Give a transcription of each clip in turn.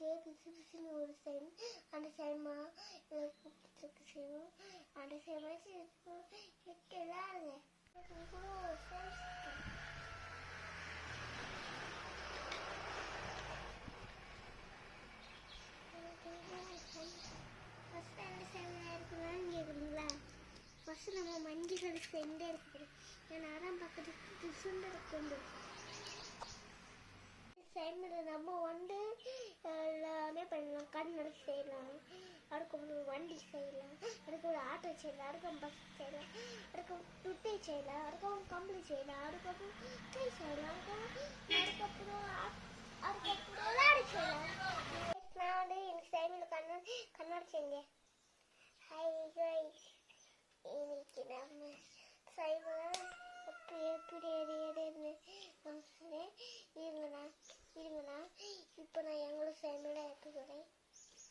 பிசு பிசுன்னு ஒரு சைடு அந்த சைடுமா கூப்பிட்டு செய்வோம் அந்த சைடு எல்லாம் கூட ஒரு சைடு ஃபஸ்ட்டு அந்த சைடில் இருக்குதான்னு கேட்குறீங்களா? ஃபஸ்ட்டு நம்ம மஞ்சள் கலர் செண்டே இருக்குது ஏன்னா அதான் பக்கத்துக்கு சுண்டை கொண்டு சைடில் நம்ம வந்து எல்லாமே பண்ணலாம். கண்ணு செய்யலாம், அதுக்கப்புறம் வண்டி செய்யலாம், அதுக்கப்புறம் ஆட்டோ செய்யலாம், அதுக்கப்புறம் பஸ் செய்யலாம், அதுக்கப்புறம் துட்டை செய்யலாம், அதுக்கப்புறம் கம்பளி செய்யலாம், அதுக்கப்புறம் கை செய்யலாம், அதுக்கப்புறம் விளையாடி செய்யலாம். நான் வந்து எனக்கு சைடில் கண்ணாடி செஞ்சேன். ஹை கைஸ், இன்னைக்கு நம்ம சைடில் எப்படி இருங்கண்ணா இப்போ நான் எங்களோட சைமில் எடுத்துக்கிறேன்.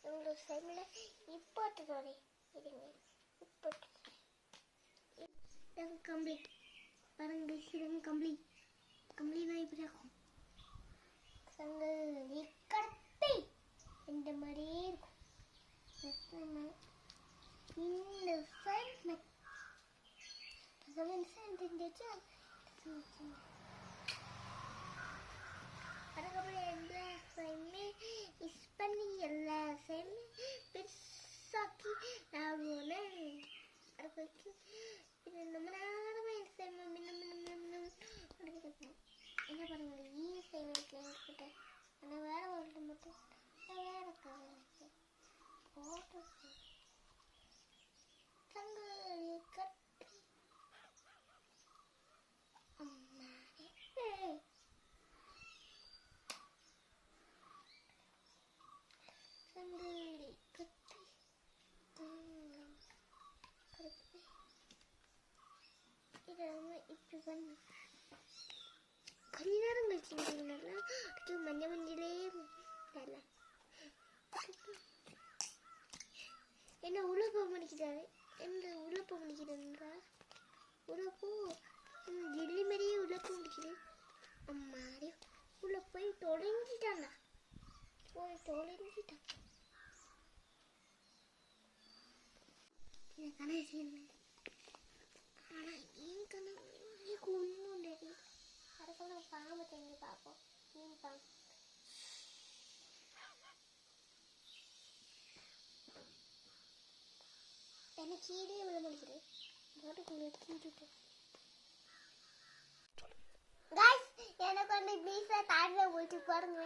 எங்களோட சைமில் இப்போ எடுத்துக்கிறேன். இருங்க, இப்போ எடுத்துக்கிறேன். கம்ப்ளீட் பாருங்க, இதுங்க கம்ப்ளீட்னா இப்படி இருக்கும். சங்கலி கட்டி இந்த மாதிரியே இருக்கும். இந்த சைட் தெரிஞ்சிச்சு. அதுக்கப்புறம் எல்லா சைடுமே மிஸ் பண்ணி எல்லா சைடுமே பெருசாக்கி நான் ஒன்று அதுக்கு இது ரொம்ப நேரமாக இந்த சைடு என்ன பண்ணுங்க ஈ சைடு கிட்ட ஆனால் வேற ஒரு மட்டும் வேற கலர் போட்டு சங்கலி கட்டி அம்மா சங்கலி கட்டி இதெல்லாம் இப்படி பண்ணு. கொஞ்ச நேரம் கழிச்சுங்களா அதுக்கு மஞ்சளே தரலாம். என்ன உழப்ப முடிக்கிறாரு, என்ன உழப்ப முடிக்கிறா உழப்போ ஜெல்லி மாதிரியே உழப்ப முடிக்கிறேன். அம்மாடி உள்ள போய் தொலைஞ்சிட்டானா, தொலைஞ்சிட்டான். கணக்கு செய்யணும் ஆனால் ஏன் கணக்கு ஒன்றும் உண்டாது. அதுக்குள்ள பாம்பு தெரிஞ்சு பார்ப்போம். மீன் பாம்பு என்ன கீழே விழ முடிக்கிறேன். எனக்கு வந்து பீஸை தாண்டில் போயிட்டு பாருங்க.